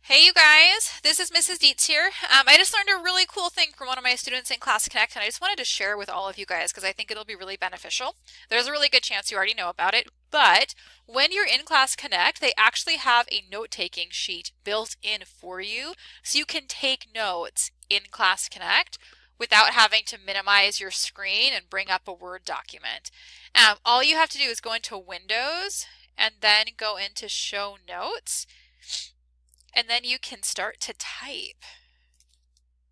Hey you guys, this is Mrs. Dietz here. I just learned a really cool thing from one of my students in Class Connect, and I just wanted to share with all of you guys because I think it'll be really beneficial. There's a really good chance you already know about it, but when you're in Class Connect, they actually have a note-taking sheet built in for you, so you can take notes in Class Connect without having to minimize your screen and bring up a Word document. All you have to do is go into Windows and then go into Show Notes. And then you can start to type.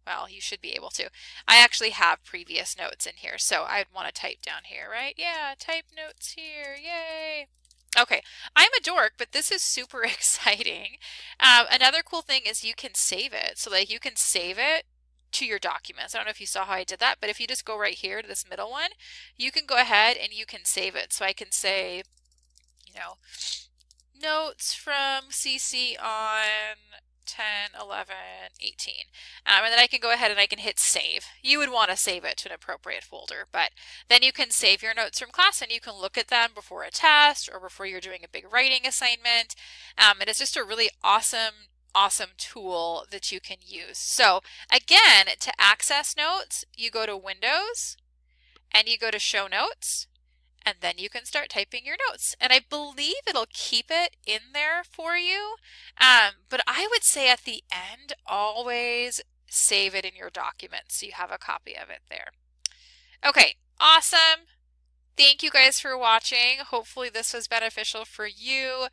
Well, you should be able to. I actually have previous notes in here, so I'd want to type down here, right? Yeah, type notes here. Yay. Okay, I'm a dork, but this is super exciting. Another cool thing is you can save it. So like you can save it to your documents. I don't know if you saw how I did that, but if you just go right here to this middle one, you can go ahead and you can save it. So I can say, you know, notes from CC on 10, 11, 18. And then I can go ahead and I can hit save. You would want to save it to an appropriate folder, but then you can save your notes from class and you can look at them before a test or before you're doing a big writing assignment. And it's just a really awesome tool that you can use. So again, to access notes, you go to Windows and you go to Show Notes and then you can start typing your notes. And I believe it'll keep it in there for you. But I would say at the end, always save it in your documents so you have a copy of it there. Okay, awesome. Thank you guys for watching. Hopefully this was beneficial for you.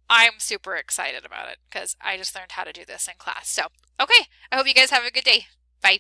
I'm super excited about it because I just learned how to do this in class. So, okay, I hope you guys have a good day. Bye.